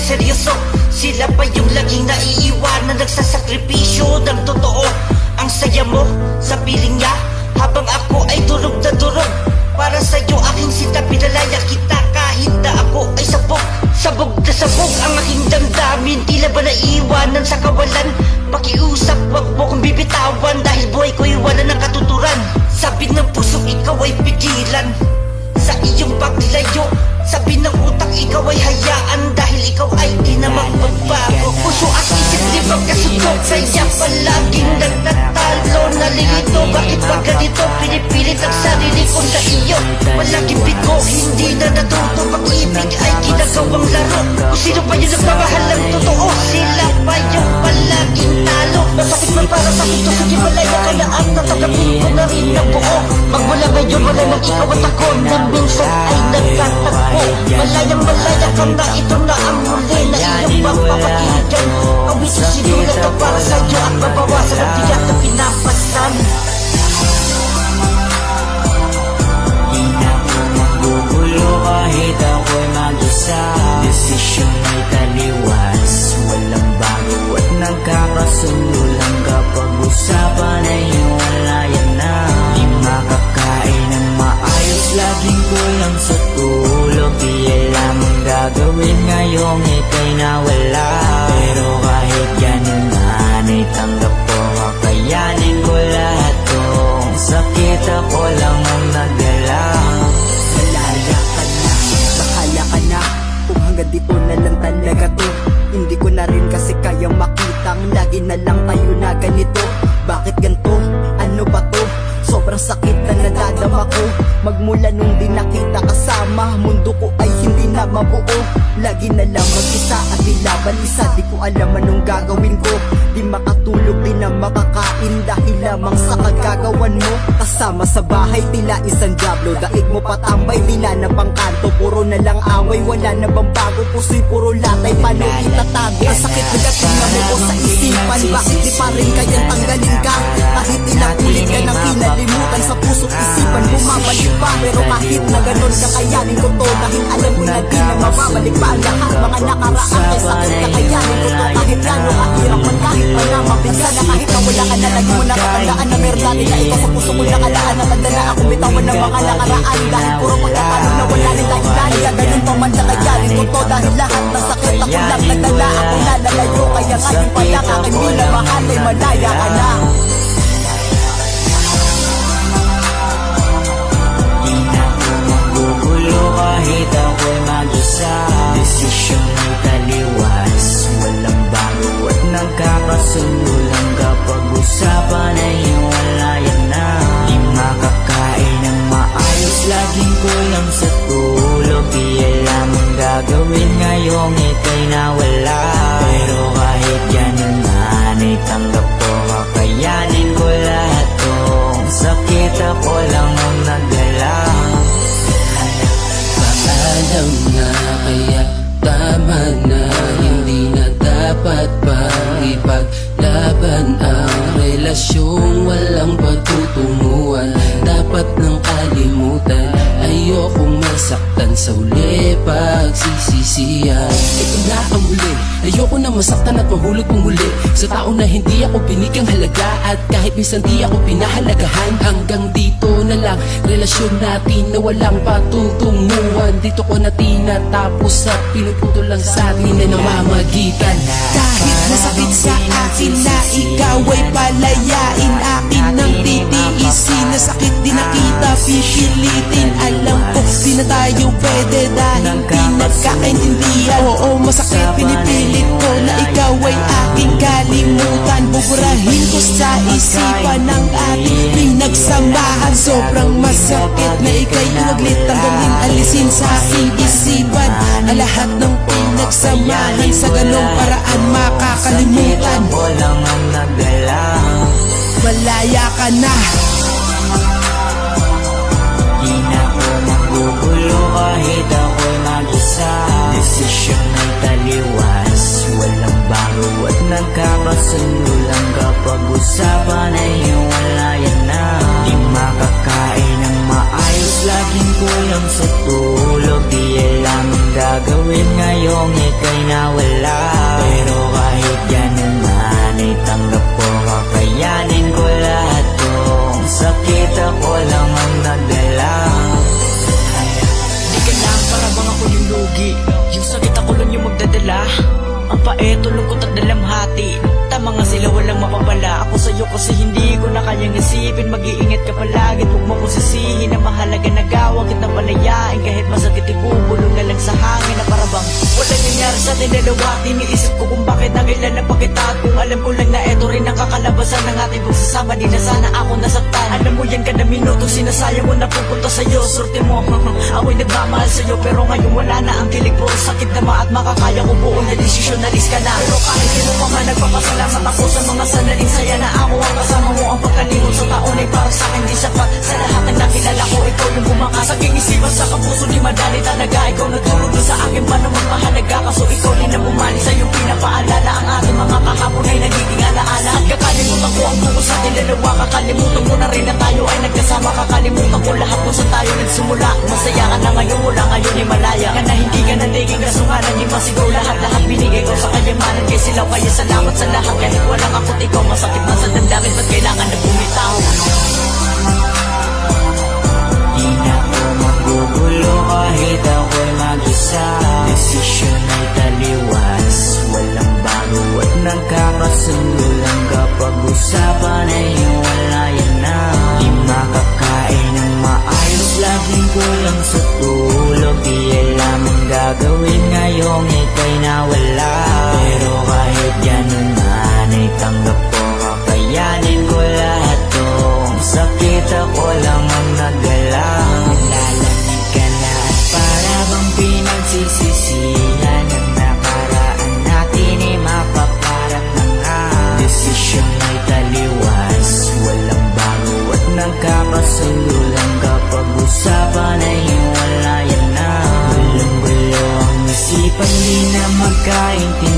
seryoso. Sila pa yung laging naiiwanan, nagsasakripisyo ng totoo. Ang saya mo sa piling niya, habang ako ay durog na durog. Para sa'yo aking sinta, pinalaya kita kahit na ako ay sabog. Sabog na sabog ang aking damdamin, tila ba naiiwanan sa kawalan. Pakiusap, wag mo kong bibitawan, dahil buhay ko'y wala ng katuturan. Sabi ng puso, ikaw ay pigilan sa iyong paglayo. Sabi ng utak, ikaw ay hayaan, dahil ikaw ay di na magbabago. Puso at isip di magkasundo, kaya palaging nagtatalo. Nalilito, bakit ba ganito? Pinipilit ang sarili ko sa iyo. Palaging bigo, hindi na natuto. Pag-ibig ay ginagawang laro. Kung sino pa yung nagmamahal ng totoo, sila pa yung palaging talo. Masakit man para sa ito, sige malaya ka na at tatagapin ko na rin ang buo. Magmula ngayon, wala nang ikaw at ako na minsan ay nagkatagpo. Malayang malaya ka na, ito na ang muli na iyong pagpapatigan. Awit sa sinulat na para sa'yo at mabawasan ang bigat na pinapasan. Di na ako magugulo kahit ako'y mag-isa. Desisyon ay taliwas, walang bago at nagkakasundo lang. Kapag usapan ay hiwalayan na, di makakain ng maayos, laging kulang sa tulog. Di alam ang gagawin ngayong ika'y nawala. Pero kahit ganun man ay tanggap ko, kakayanin ko lahat tong sakit. Ako lang ang nagdala. Malaya ka na, bahala ka na. Kung hanggang dito na lang talaga to, hindi ko na rin kasi kayang makitang lagi na lang tayo na ganito. Bakit ganito? Ano ba to? Sobrang sakit na nadadama ko. Magmula nung di nakita kasama, mundo ko ay hindi na mabuo. Lagi na lang mag-isa at nilaban isa. Di ko alam anong gagawin ko. Di makatulog, di na makakain, dahil lamang sa kagagawan mo. Kasama sa bahay, tila isang diablo. Daig mo patambay, tila na pangkanto. Puro na lang away, wala na bang bago? Puso'y puro latay, paano itatago? Ang sakit na dating na mo sa isipan. Bakit di pa rin kayang tanggalin ka? Kahit ilang ulit ka nang pinalimutan, sa puso't isipan bumabalik pa. Pero kahit na ganun, kakayanin ko to, dahil alam ko na di na mababalik pa ang lahat. Mga nakaraan kay sakit, kakayanin ko to. Kahit gano'ng kahirap man, kahit pa na mabigyan na, kahit na wala ka na, lagi mo nakatandaan na meron dati na ikaw sa puso ko nakalaan. Natanda na ako bitawan ng mga nakaraan, dahil puro pagkatalo na wala rin dahilan. Kaya ganun pa man, kakayanin ko to, dahil lahat ng sakit ako lang nagdala. Ako nalalayo, kaya ngayon pala aking minamahal ay malaya ka na. Kahit ako'y mag-isa, desisyon ay taliwas, walang bago at nagkakasundo lang. Kapag usapan ay hiwalayan na, di makakain ng maayos, laging kulang sa tulog. Di alam ang gagawin ngayong ika'y nawala. Pero kahit ganun man ay tanggap ko, kakayanin ko lahat tong sakit. Ako lang ang nagdala. Alam na, kaya tama na, hindi na dapat pang ipaglaban ang relasyong walang patutunguhan. Dapat nang kalimutan, ayokong masaktan sa uli pagsisisihan. Ito na ang muli, ayoko na masaktan at mahulog kong muli sa tao na hindi ako binigyang halaga, at kahit minsan di ako pinahalagahan. Hanggang dito na lang relasyon natin na walang patutunguhan. Dito ko na tinatapos at pinuputol lang sa atin na namamagitan. Kahit masakit sa akin na ikaw ay palayain, akin nang titiisin na sakit di nakita pipilitin. Alam ko di na tayo pwede dahil di nagkakaintindihan. Oo, masakit, pinipilit ko na ikaw ay aking kalimutan. Buburahin ko sa isipan ng ating pinagsamahan. Sobrang masakit na ika'y inaglit, tanggalin, alisin sa aking isipan ang lahat ng pinagsamahan. Sa ganong paraan makakalimutan. Ako lang ang nagdala. Malaya ka na. Di na ako magugulo kahit ako'y mag-isa. Desisyon ay taliwas, walang bago at nagkakasundo lang. Kapag usapan ay hiwalayan na, di makakain ng maayos, laging kulang sa tulog. Di alam ang gagawin ngayong ika'y nawala. sakit ako lang ang nagdala. Di ka lang, para bang ako yung lugi. Yung sakit ako lang yung magdadala. Ang paeto, lungkot at dalamhati. Tama nga sila, walang mapapala. Ako sa'yo kasi hindi ko na kayang isipin. Mag-iingat ka palagi, huwag mo ko sisihin. Ang mahalaga na gawa kita palayain. Kahit masakit ibubulong na lang sa hangin. Na parabang wala nangyari sa atin dalawa. Iniisip ko kung bakit nakilala pa kita. At kung alam ko lang na eto rin ang kakalabasan ng ating pagsasama. Di na sana ako nasaktan. Alam mo yan kada minuto, sinasayang mo na pupunta sa'yo. Surte mo, ako'y nagmamahal sa'yo. Pero ngayon wala na ang kilig ko. Sakit na at makakaya ko buo na desisyon na ka na. Pero kahit di mo pa man nagpapasalamat ako sa mga sandaling saya na ako ang kasama mo. Ang pagkalimot sa taon ay para sa akin di sapat. Sa lahat ng nakilala ko, ikaw yung bumakas sa aking isipan, sa kapuso di madali talaga. Ikaw nagturo doon sa akin paano magmahalaga. Kaso ikaw din ang bumali sa iyong pinapaalala. Ang ating mga kahapon ay nagiging alaala. At kakalimutan ko ang buko sa ating dalawa. Kakalimutan ko na rin na tayo ay nagkasama. Kakalimutan ko lahat kung saan tayo nagsimula. Masaya ka na ngayon, mula ngayon ay malaya ka na, hindi ka nandiging kaso nga naging masigaw. Lahat binigay ko sa kayamanan kay silaw. Kaya salamat sa lahat, kahit walang ako't ikaw. Masakit man sa damdamin, ba't kailangan na bumitaw? Di na ko magugulo kahit ako'y mag-isa. Desisyon ay taliwas, walang bago at nagkakasundo lang. Kapag usapan ay wala yan na. Di makakain ng maayos, laging kulang sa tulog. Di alam ang gagawin ngayong ika'y nawala. Pero kahit ganun man ay tanggap ko, kakayanin ko lahat to. Sakit ako lang ang nagdala. Lalamig ka na at para bang pinagsisisihan. Ang nakaraan natin ay mapaparang mga desisyon ay taliwas, walang bago at nagkakasundo lang. Kapag usapan ay wala yan na. Gulo ang isipan, di na magkaintindihan.